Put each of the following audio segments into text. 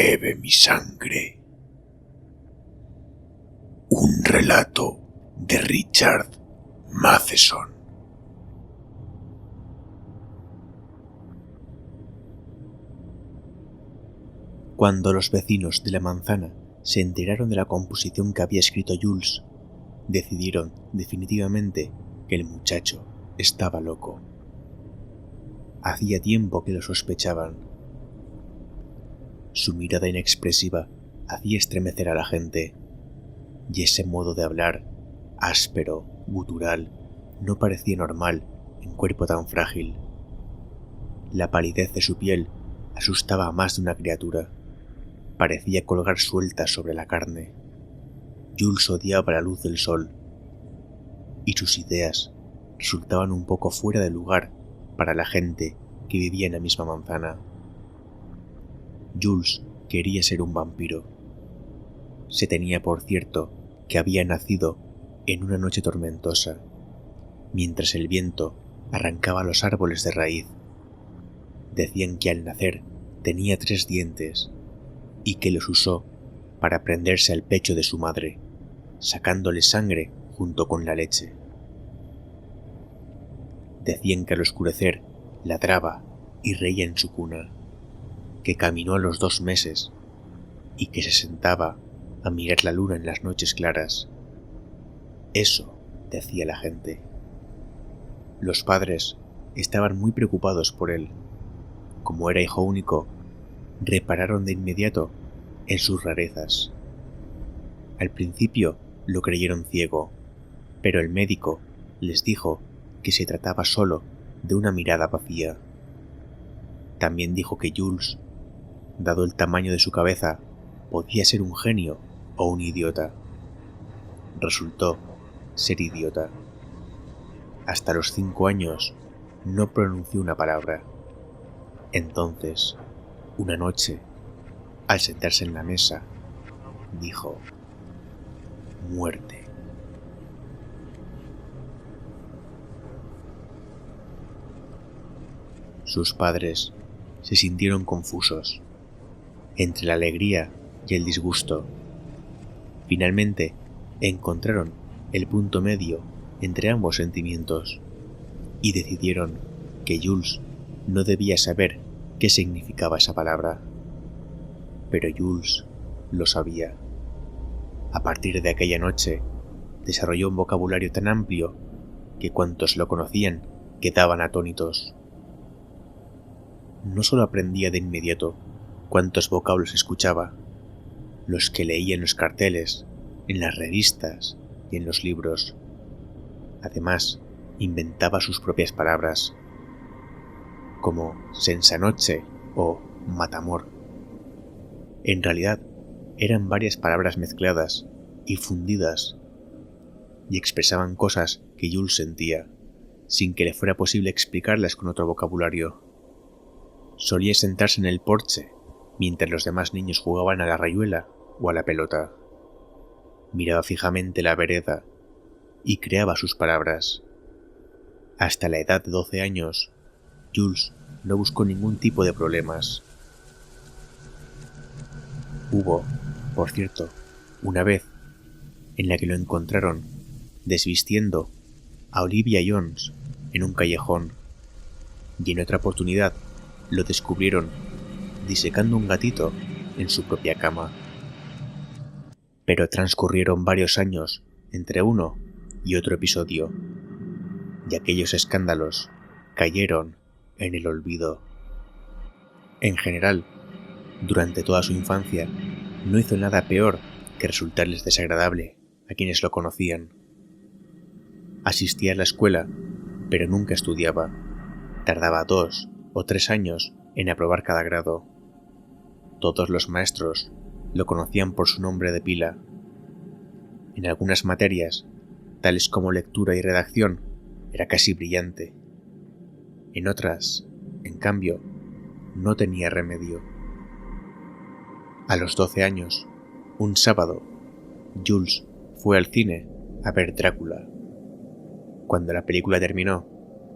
Bebe mi sangre. Un relato de Richard Matheson. Cuando los vecinos de la manzana se enteraron de la composición que había escrito Jules, decidieron definitivamente que el muchacho estaba loco. Hacía tiempo que lo sospechaban. Su mirada inexpresiva hacía estremecer a la gente, y ese modo de hablar, áspero, gutural, no parecía normal en cuerpo tan frágil. La palidez de su piel asustaba a más de una criatura. Parecía colgar suelta sobre la carne. Jules odiaba la luz del sol, y sus ideas resultaban un poco fuera de lugar para la gente que vivía en la misma manzana. Jules quería ser un vampiro. Se tenía por cierto que había nacido en una noche tormentosa, mientras el viento arrancaba los árboles de raíz. Decían que al nacer tenía 3 dientes y que los usó para prenderse al pecho de su madre, sacándole sangre junto con la leche. Decían que al oscurecer ladraba y reía en su cuna, que caminó a los 2 meses y que se sentaba a mirar la luna en las noches claras. Eso decía la gente. Los padres estaban muy preocupados por él. Como era hijo único, repararon de inmediato en sus rarezas. Al principio lo creyeron ciego, pero el médico les dijo que se trataba solo de una mirada vacía. También dijo que Jules, dado el tamaño de su cabeza, podía ser un genio o un idiota. Resultó ser idiota. Hasta los 5 años no pronunció una palabra. Entonces, una noche, al sentarse en la mesa, dijo: muerte. Sus padres se sintieron confusos, entre la alegría y el disgusto. Finalmente, encontraron el punto medio entre ambos sentimientos y decidieron que Jules no debía saber qué significaba esa palabra. Pero Jules lo sabía. A partir de aquella noche, desarrolló un vocabulario tan amplio que cuantos lo conocían quedaban atónitos. No solo aprendía de inmediato cuántos vocablos escuchaba, los que leía en los carteles, en las revistas y en los libros. Además, inventaba sus propias palabras, como sensanoche o matamor. En realidad, eran varias palabras mezcladas y fundidas, y expresaban cosas que Jules sentía, sin que le fuera posible explicarlas con otro vocabulario. Solía sentarse en el porche, mientras los demás niños jugaban a la rayuela o a la pelota. Miraba fijamente la vereda y creaba sus palabras. Hasta la edad de 12 años, Jules no buscó ningún tipo de problemas. Hubo, por cierto, una vez en la que lo encontraron desvistiendo a Olivia Jones en un callejón, y en otra oportunidad lo descubrieron disecando un gatito en su propia cama. Pero transcurrieron varios años entre uno y otro episodio, y aquellos escándalos cayeron en el olvido. En general, durante toda su infancia, no hizo nada peor que resultarles desagradable a quienes lo conocían. Asistía a la escuela, pero nunca estudiaba. Tardaba 2 o 3 años en aprobar cada grado. Todos los maestros lo conocían por su nombre de pila. En algunas materias, tales como lectura y redacción, era casi brillante. En otras, en cambio, no tenía remedio. A los 12 años, un sábado, Jules fue al cine a ver Drácula. Cuando la película terminó,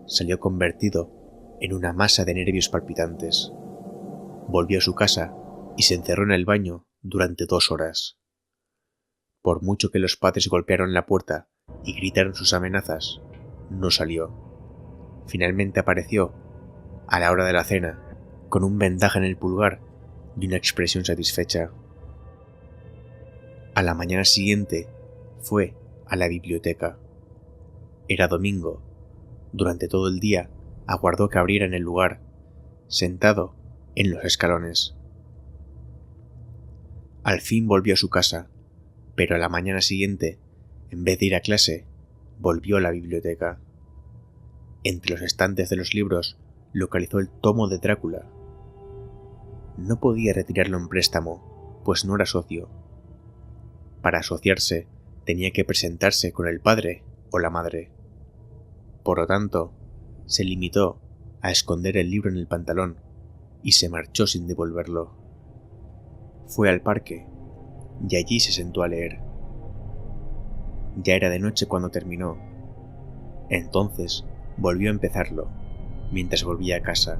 salió convertido en una masa de nervios palpitantes. Volvió a su casa y se encerró en el baño durante 2 horas. Por mucho que los padres golpearon la puerta y gritaron sus amenazas, no salió. Finalmente apareció, a la hora de la cena, con un vendaje en el pulgar y una expresión satisfecha. A la mañana siguiente fue a la biblioteca. Era domingo. Durante todo el día aguardó que abrieran el lugar, sentado en los escalones. Al fin volvió a su casa, pero a la mañana siguiente, en vez de ir a clase, volvió a la biblioteca. Entre los estantes de los libros localizó el tomo de Drácula. No podía retirarlo en préstamo, pues no era socio. Para asociarse, tenía que presentarse con el padre o la madre. Por lo tanto, se limitó a esconder el libro en el pantalón y se marchó sin devolverlo. Fue al parque y allí se sentó a leer. Ya era de noche cuando terminó. Entonces volvió a empezarlo, mientras volvía a casa,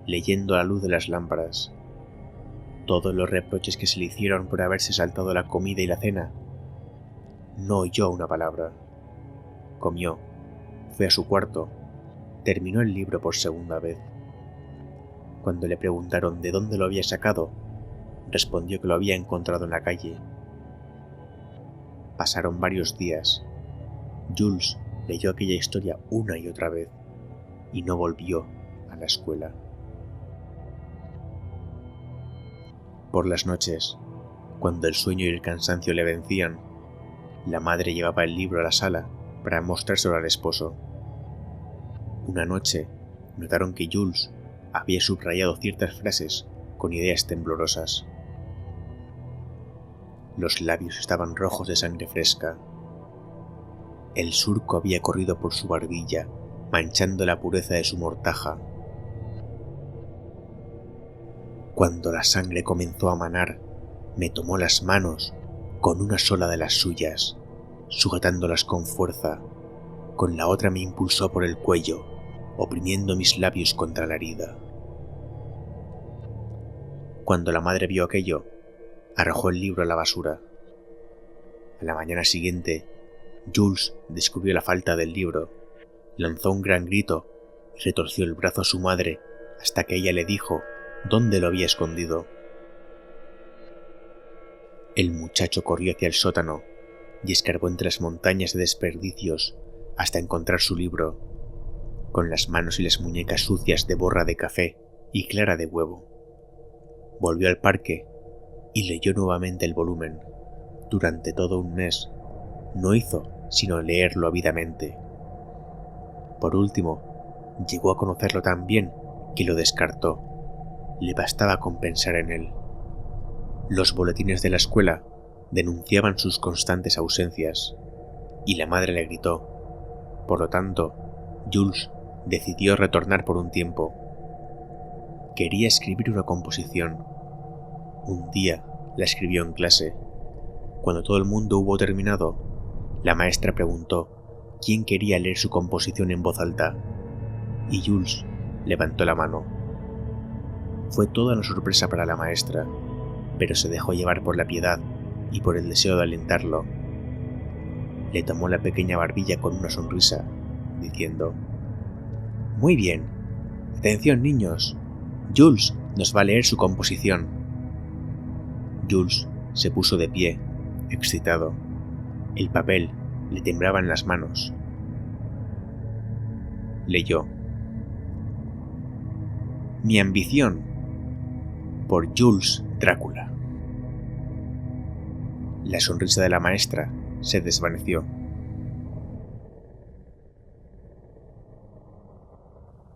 leyendo a la luz de las lámparas. Todos los reproches que se le hicieron por haberse saltado la comida y la cena. No oyó una palabra. Comió, fue a su cuarto, terminó el libro por segunda vez. Cuando le preguntaron de dónde lo había sacado, respondió que lo había encontrado en la calle. Pasaron varios días. Jules leyó aquella historia una y otra vez y no volvió a la escuela. Por las noches, cuando el sueño y el cansancio le vencían, la madre llevaba el libro a la sala para mostrárselo al esposo. Una noche notaron que Jules había subrayado ciertas frases con ideas temblorosas. Los labios estaban rojos de sangre fresca. El surco había corrido por su barbilla, manchando la pureza de su mortaja. Cuando la sangre comenzó a manar, me tomó las manos con una sola de las suyas, sujetándolas con fuerza. Con la otra me impulsó por el cuello, oprimiendo mis labios contra la herida. Cuando la madre vio aquello, arrojó el libro a la basura. A la mañana siguiente, Jules descubrió la falta del libro, lanzó un gran grito y retorció el brazo a su madre hasta que ella le dijo dónde lo había escondido. El muchacho corrió hacia el sótano y escarbó entre las montañas de desperdicios hasta encontrar su libro, con las manos y las muñecas sucias de borra de café y clara de huevo. Volvió al parque y leyó nuevamente el volumen. Durante todo un mes no hizo sino leerlo ávidamente. Por último, llegó a conocerlo tan bien que lo descartó. Le bastaba con pensar en él. Los boletines de la escuela denunciaban sus constantes ausencias, y la madre le gritó. Por lo tanto, Jules decidió retornar por un tiempo. Quería escribir una composición. Un día la escribió en clase. Cuando todo el mundo hubo terminado, la maestra preguntó quién quería leer su composición en voz alta, y Jules levantó la mano. Fue toda una sorpresa para la maestra, pero se dejó llevar por la piedad y por el deseo de alentarlo. Le tomó la pequeña barbilla con una sonrisa, diciendo: «Muy bien. Atención, niños. Jules nos va a leer su composición». Jules se puso de pie, excitado. El papel le temblaba en las manos. Leyó: «Mi ambición», por Jules Drácula. La sonrisa de la maestra se desvaneció.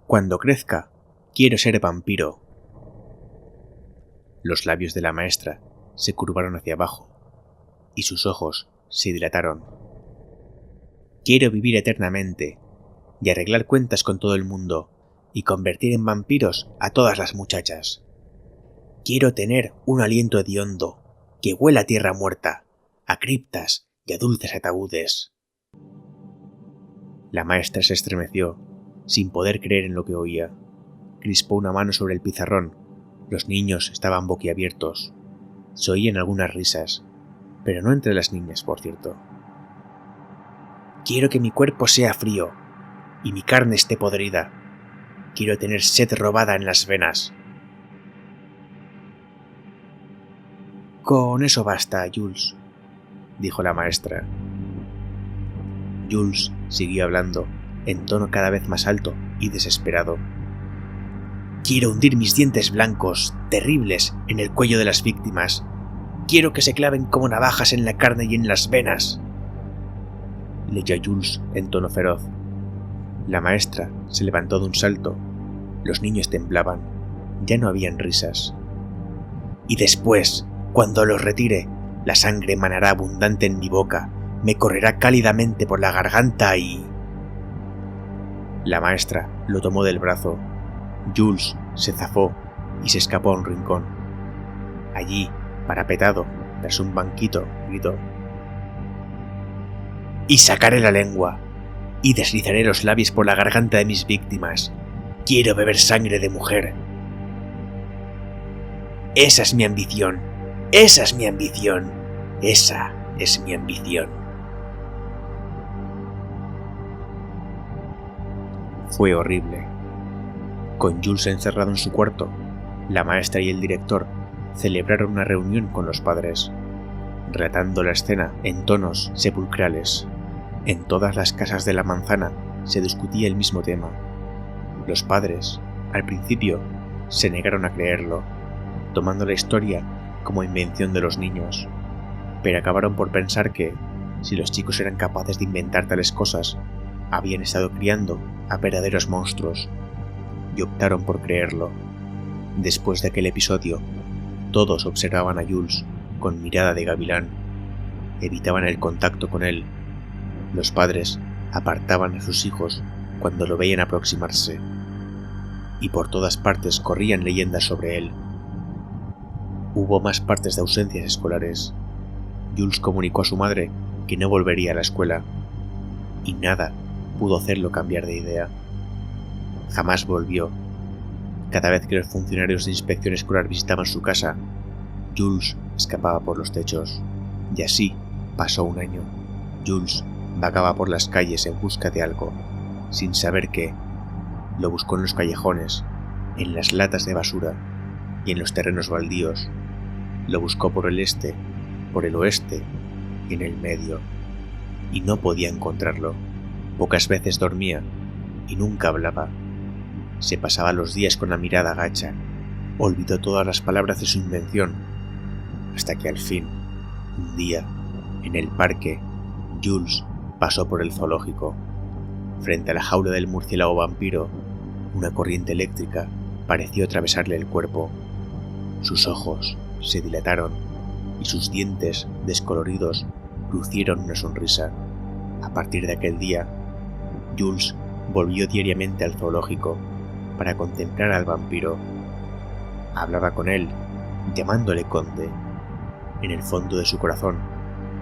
«Cuando crezca, quiero ser vampiro». Los labios de la maestra se curvaron hacia abajo y sus ojos se dilataron. «Quiero vivir eternamente y arreglar cuentas con todo el mundo y convertir en vampiros a todas las muchachas. Quiero tener un aliento hediondo que huela a tierra muerta, a criptas y a dulces ataúdes». La maestra se estremeció, sin poder creer en lo que oía. Crispó una mano sobre el pizarrón, Los niños estaban boquiabiertos. Se oían algunas risas, pero no entre las niñas, por cierto. Quiero que mi cuerpo sea frío y mi carne esté podrida. Quiero tener sed robada en las venas. Con eso basta, Jules, dijo la maestra. Jules siguió hablando, en tono cada vez más alto y desesperado. Quiero hundir mis dientes blancos, terribles, en el cuello de las víctimas. Quiero que se claven como navajas en la carne y en las venas. Leyó Jules en tono feroz. La maestra se levantó de un salto. Los niños temblaban. Ya no habían risas. Y después, cuando los retire, la sangre manará abundante en mi boca, me correrá cálidamente por la garganta y... La maestra lo tomó del brazo. Jules se zafó y se escapó a un rincón. Allí, parapetado, tras un banquito, gritó: y sacaré la lengua, y deslizaré los labios por la garganta de mis víctimas. Quiero beber sangre de mujer. Esa es mi ambición. Esa es mi ambición. Esa es mi ambición. Fue horrible. Con Jules encerrado en su cuarto, la maestra y el director celebraron una reunión con los padres, relatando la escena en tonos sepulcrales. En todas las casas de la manzana se discutía el mismo tema. Los padres, al principio, se negaron a creerlo, tomando la historia como invención de los niños, pero acabaron por pensar que, si los chicos eran capaces de inventar tales cosas, habían estado criando a verdaderos monstruos, y optaron por creerlo. Después de aquel episodio, todos observaban a Jules con mirada de gavilán. Evitaban el contacto con él. Los padres apartaban a sus hijos cuando lo veían aproximarse, y por todas partes corrían leyendas sobre él. Hubo más partes de ausencias escolares. Jules comunicó a su madre que no volvería a la escuela, y nada pudo hacerlo cambiar de idea. Jamás volvió. Cada vez que los funcionarios de inspección escolar visitaban su casa, Jules escapaba por los techos. Y así pasó un año. Jules vagaba por las calles en busca de algo, sin saber qué. Lo buscó en los callejones, en las latas de basura y en los terrenos baldíos. Lo buscó por el este, por el oeste y en el medio. Y no podía encontrarlo. Pocas veces dormía y nunca hablaba. Se pasaba los días con la mirada gacha. Olvidó todas las palabras de su invención. Hasta que al fin, un día, en el parque, Jules pasó por el zoológico. Frente a la jaula del murciélago vampiro, una corriente eléctrica pareció atravesarle el cuerpo. Sus ojos se dilataron y sus dientes descoloridos lucieron una sonrisa. A partir de aquel día, Jules volvió diariamente al zoológico para contemplar al vampiro. Hablaba con él, llamándole conde. En el fondo de su corazón,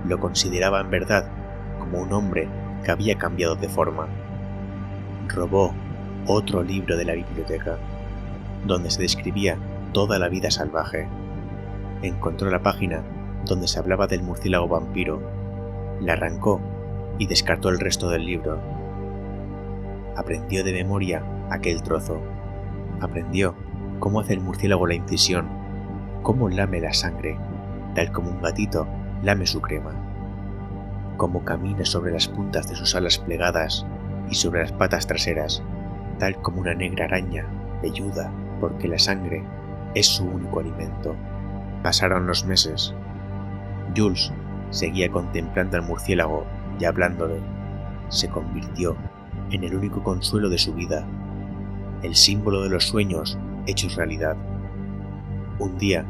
lo consideraba en verdad como un hombre que había cambiado de forma. Robó otro libro de la biblioteca, donde se describía toda la vida salvaje. Encontró la página donde se hablaba del murciélago vampiro, la arrancó y descartó el resto del libro. Aprendió de memoria aquel trozo. Aprendió cómo hace el murciélago la incisión, cómo lame la sangre, tal como un gatito lame su crema, cómo camina sobre las puntas de sus alas plegadas y sobre las patas traseras, tal como una negra araña velluda, porque la sangre es su único alimento. Pasaron los meses. Jules seguía contemplando al murciélago y hablándole. Se convirtió en el único consuelo de su vida, el símbolo de los sueños hechos realidad. Un día,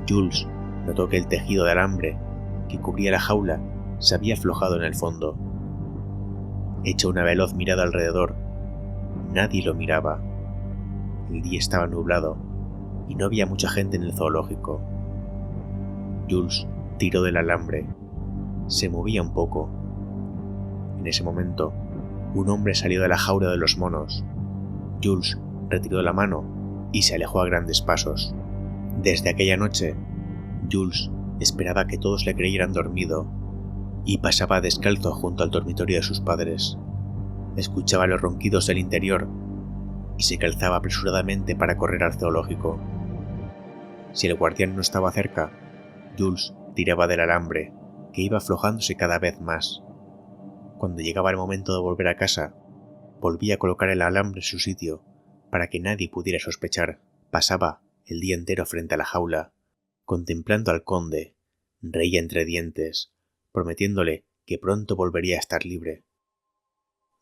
Jules notó que el tejido de alambre que cubría la jaula se había aflojado en el fondo. Echó una veloz mirada alrededor. Nadie lo miraba. El día estaba nublado y no había mucha gente en el zoológico. Jules tiró del alambre. Se movía un poco. En ese momento, un hombre salió de la jaula de los monos. Jules retiró la mano y se alejó a grandes pasos. Desde aquella noche, Jules esperaba que todos le creyeran dormido y pasaba descalzo junto al dormitorio de sus padres. Escuchaba los ronquidos del interior y se calzaba apresuradamente para correr al zoológico. Si el guardián no estaba cerca, Jules tiraba del alambre, que iba aflojándose cada vez más. Cuando llegaba el momento de volver a casa, volvía a colocar el alambre en su sitio para que nadie pudiera sospechar. Pasaba el día entero frente a la jaula, contemplando al conde. Reía entre dientes, prometiéndole que pronto volvería a estar libre.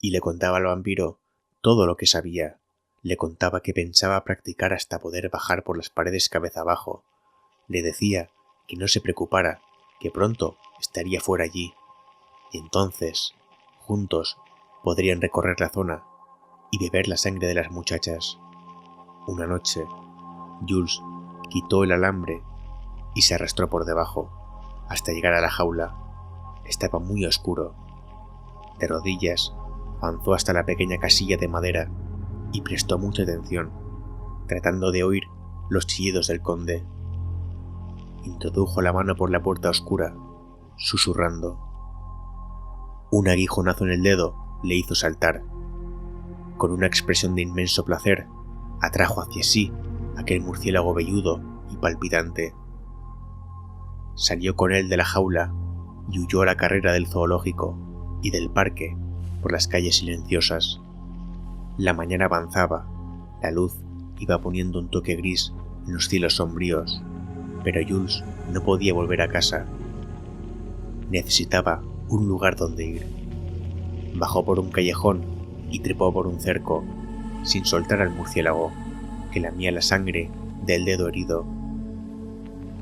Y le contaba al vampiro todo lo que sabía. Le contaba que pensaba practicar hasta poder bajar por las paredes cabeza abajo. Le decía que no se preocupara, que pronto estaría fuera allí. Y entonces, juntos, podrían recorrer la zona y beber la sangre de las muchachas. Una noche, Jules quitó el alambre y se arrastró por debajo hasta llegar a la jaula. Estaba muy oscuro. De rodillas, avanzó hasta la pequeña casilla de madera y prestó mucha atención, tratando de oír los chillidos del conde. Introdujo la mano por la puerta oscura, susurrando. Un aguijonazo en el dedo le hizo saltar. Con una expresión de inmenso placer, atrajo hacia sí aquel murciélago velludo y palpitante. Salió con él de la jaula y huyó a la carrera del zoológico y del parque por las calles silenciosas. La mañana avanzaba, la luz iba poniendo un toque gris en los cielos sombríos, pero Jules no podía volver a casa. Necesitaba un lugar donde ir. Bajó por un callejón y trepó por un cerco, sin soltar al murciélago, que lamía la sangre del dedo herido.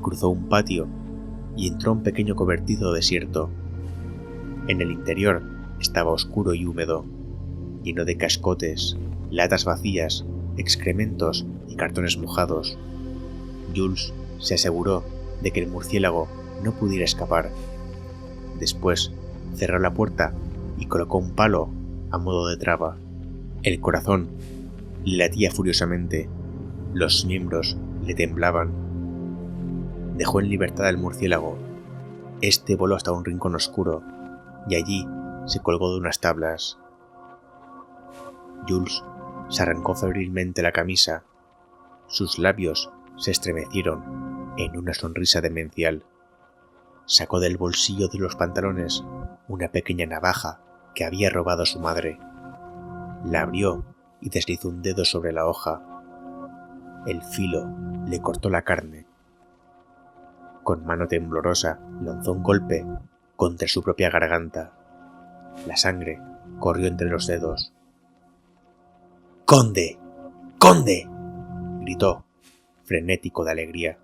Cruzó un patio y entró a un pequeño cobertizo desierto. En el interior estaba oscuro y húmedo, lleno de cascotes, latas vacías, excrementos y cartones mojados. Jules se aseguró de que el murciélago no pudiera escapar. Después cerró la puerta y colocó un palo a modo de traba. El corazón le latía furiosamente, los miembros le temblaban. Dejó en libertad al murciélago. Este voló hasta un rincón oscuro y allí se colgó de unas tablas. Jules se arrancó febrilmente la camisa. Sus labios se estremecieron en una sonrisa demencial. Sacó del bolsillo de los pantalones una pequeña navaja que había robado su madre. La abrió y deslizó un dedo sobre la hoja. El filo le cortó la carne. Con mano temblorosa lanzó un golpe contra su propia garganta. La sangre corrió entre los dedos. ¡Conde! ¡Conde!, gritó, frenético de alegría.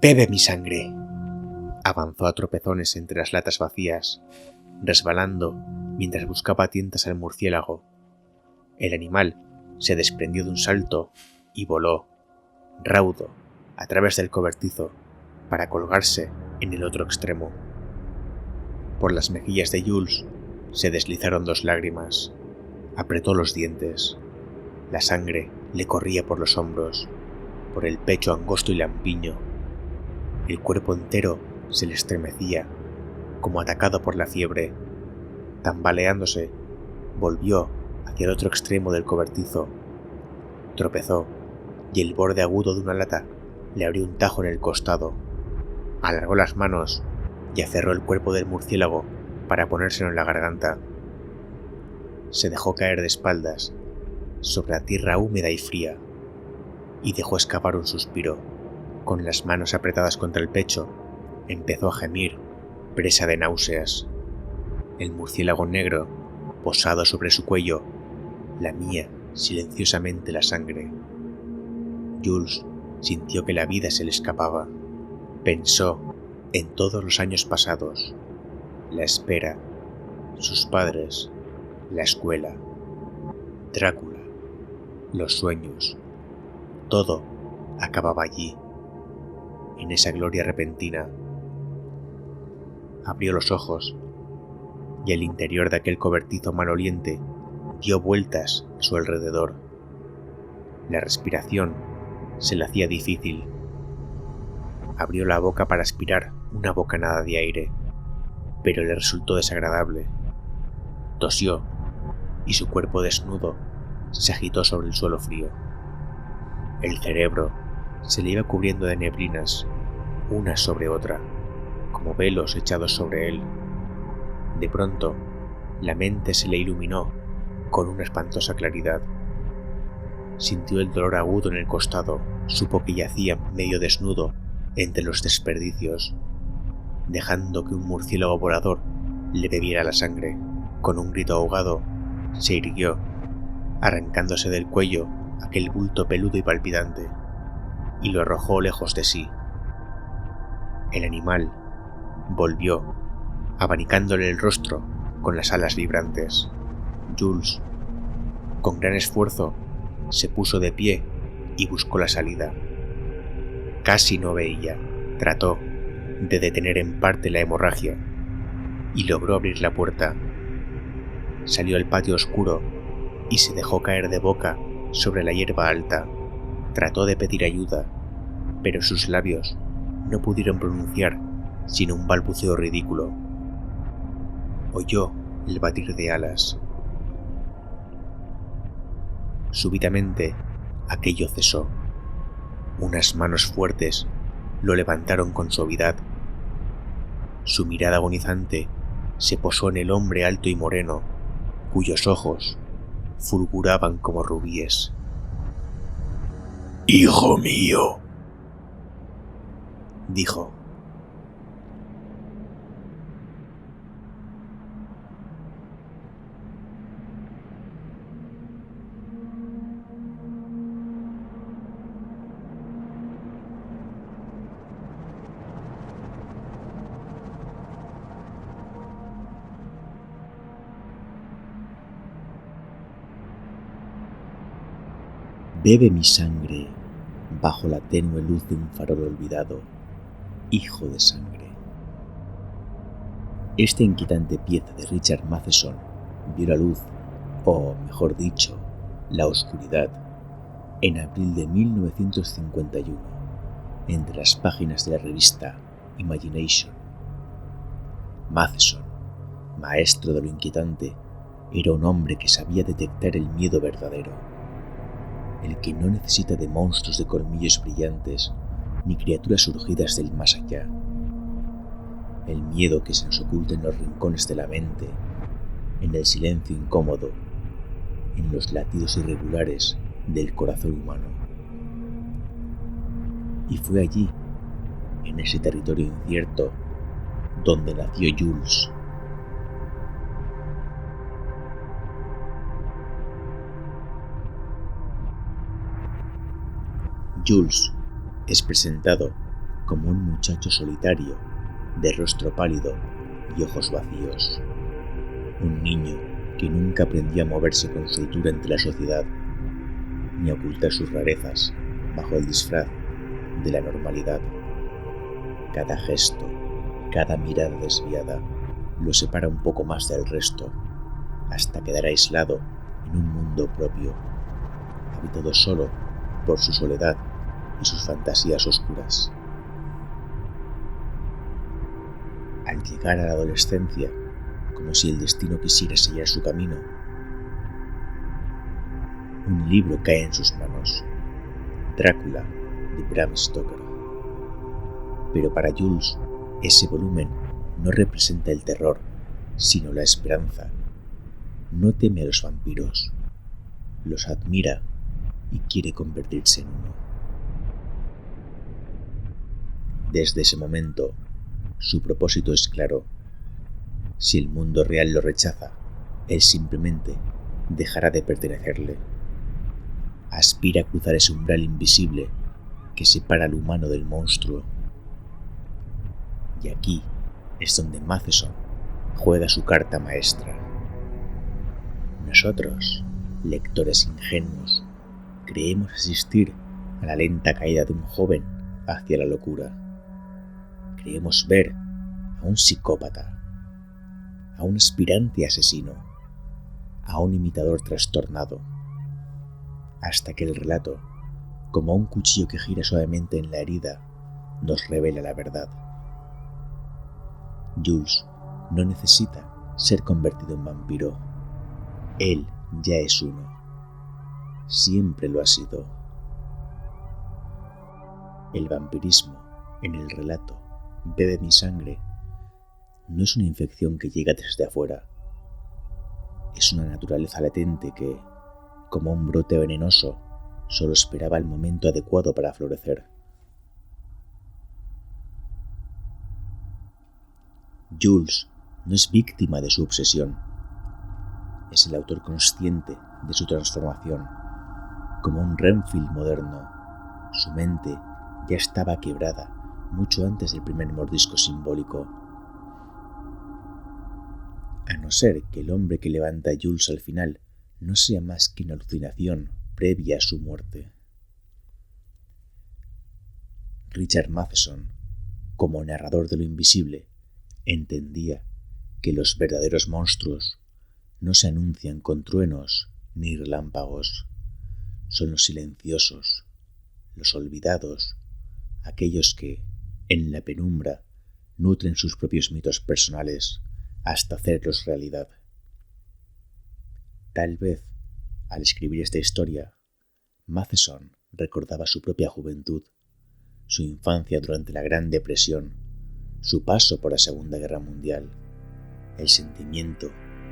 ¡Bebe mi sangre! Avanzó a tropezones entre las latas vacías, resbalando mientras buscaba a tientas al murciélago. El animal se desprendió de un salto y voló, raudo, a través del cobertizo, para colgarse en el otro extremo. Por las mejillas de Jules se deslizaron 2 lágrimas. Apretó los dientes. La sangre le corría por los hombros, por el pecho angosto y lampiño. El cuerpo entero se le estremecía, como atacado por la fiebre. Tambaleándose, volvió hacia el otro extremo del cobertizo. Tropezó, y el borde agudo de una lata le abrió un tajo en el costado. Alargó las manos y aferró el cuerpo del murciélago para ponérselo en la garganta. Se dejó caer de espaldas sobre la tierra húmeda y fría y dejó escapar un suspiro. Con las manos apretadas contra el pecho, empezó a gemir, presa de náuseas. El murciélago negro, posado sobre su cuello, lamía silenciosamente la sangre. Jules sintió que la vida se le escapaba. Pensó en todos los años pasados, la espera, sus padres, la escuela, Drácula, los sueños. Todo acababa allí, en esa gloria repentina. Abrió los ojos y el interior de aquel cobertizo maloliente dio vueltas a su alrededor. La respiración se le hacía difícil Abrió la boca para aspirar una bocanada de aire, pero le resultó desagradable. Tosió y su cuerpo desnudo se agitó sobre el suelo frío. El cerebro se le iba cubriendo de neblinas, una sobre otra, como velos echados sobre él. De pronto, la mente se le iluminó con una espantosa claridad. Sintió el dolor agudo en el costado, supo que yacía medio desnudo entre los desperdicios, dejando que un murciélago volador le bebiera la sangre. Con un grito ahogado, se irguió, arrancándose del cuello aquel bulto peludo y palpitante, y lo arrojó lejos de sí. El animal volvió, abanicándole el rostro con las alas vibrantes. Jules, con gran esfuerzo, se puso de pie y buscó la salida. Casi no veía. Trató de detener en parte la hemorragia y logró abrir la puerta. Salió al patio oscuro y se dejó caer de boca sobre la hierba alta. Trató de pedir ayuda, pero sus labios no pudieron pronunciar sino un balbuceo ridículo. Oyó el batir de alas. Súbitamente, aquello cesó. Unas manos fuertes lo levantaron con suavidad. Su mirada agonizante se posó en el hombre alto y moreno, cuyos ojos fulguraban como rubíes. «Hijo mío», dijo. Bebe mi sangre bajo la tenue luz de un farol olvidado, hijo de sangre. Esta inquietante pieza de Richard Matheson vio la luz, o mejor dicho, la oscuridad, en abril de 1951, entre las páginas de la revista Imagination. Matheson, maestro de lo inquietante, era un hombre que sabía detectar el miedo verdadero, el que no necesita de monstruos de colmillos brillantes ni criaturas surgidas del más allá. El miedo que se nos oculta en los rincones de la mente, en el silencio incómodo, en los latidos irregulares del corazón humano. Y fue allí, en ese territorio incierto, donde nació Jules. Jules es presentado como un muchacho solitario, de rostro pálido y ojos vacíos. Un niño que nunca aprendió a moverse con soltura entre la sociedad, ni a ocultar sus rarezas bajo el disfraz de la normalidad. Cada gesto, cada mirada desviada, lo separa un poco más del resto, hasta quedar aislado en un mundo propio, habitado solo por su soledad y sus fantasías oscuras. Al llegar a la adolescencia, como si el destino quisiera sellar su camino, un libro cae en sus manos, Drácula, de Bram Stoker. Pero para Jules, ese volumen no representa el terror, sino la esperanza. No teme a los vampiros, los admira y quiere convertirse en uno. Desde ese momento, su propósito es claro. Si el mundo real lo rechaza, él simplemente dejará de pertenecerle. Aspira a cruzar ese umbral invisible que separa al humano del monstruo. Y aquí es donde Matheson juega su carta maestra. Nosotros, lectores ingenuos, creemos asistir a la lenta caída de un joven hacia la locura. Creemos ver a un psicópata, a un aspirante asesino, a un imitador trastornado, hasta que el relato, como un cuchillo que gira suavemente en la herida, nos revela la verdad. Jules no necesita ser convertido en vampiro. Él ya es uno. Siempre lo ha sido. El vampirismo, en el relato Bebe mi sangre, no es una infección que llega desde afuera. Es una naturaleza latente que, como un brote venenoso, solo esperaba el momento adecuado para florecer. Jules no es víctima de su obsesión. Es el autor consciente de su transformación. Como un Renfield moderno, su mente ya estaba quebrada mucho antes del primer mordisco simbólico. A no ser que el hombre que levanta a Jules al final no sea más que una alucinación previa a su muerte. Richard Matheson, como narrador de lo invisible, entendía que los verdaderos monstruos no se anuncian con truenos ni relámpagos. Son los silenciosos, los olvidados, aquellos que, en la penumbra, nutren sus propios mitos personales hasta hacerlos realidad. Tal vez, al escribir esta historia, Matheson recordaba su propia juventud, su infancia durante la Gran Depresión, su paso por la Segunda Guerra Mundial, el sentimiento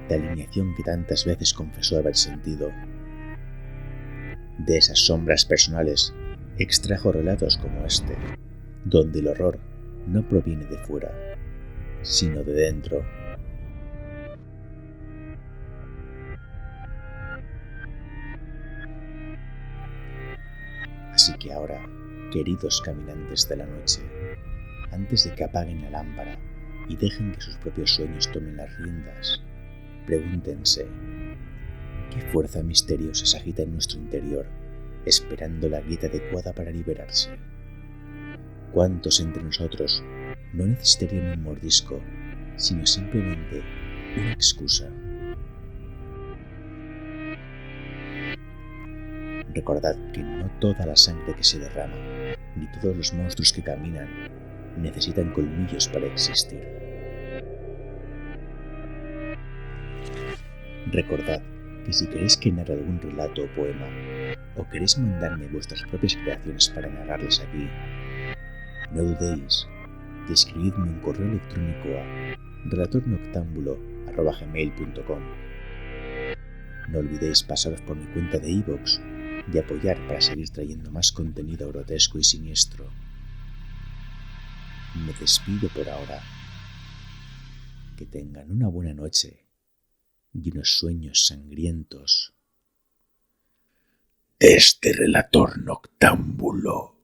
de alineación que tantas veces confesó haber sentido. De esas sombras personales extrajo relatos como este, donde el horror no proviene de fuera, sino de dentro. Así que ahora, queridos caminantes de la noche, antes de que apaguen la lámpara y dejen que sus propios sueños tomen las riendas, pregúntense, ¿qué fuerza misteriosa se agita en nuestro interior, esperando la grieta adecuada para liberarse? ¿Cuántos entre nosotros no necesitarían un mordisco, sino simplemente una excusa? Recordad que no toda la sangre que se derrama, ni todos los monstruos que caminan, necesitan colmillos para existir. Recordad que si queréis que narre algún relato o poema, o queréis mandarme vuestras propias creaciones para narrarlas aquí, no dudéis de escribirme un correo electrónico a relatornoctambulo@gmail.com. No olvidéis pasaros por mi cuenta de iVoox y apoyar para seguir trayendo más contenido grotesco y siniestro. Me despido por ahora. Que tengan una buena noche y unos sueños sangrientos. Este relator noctámbulo.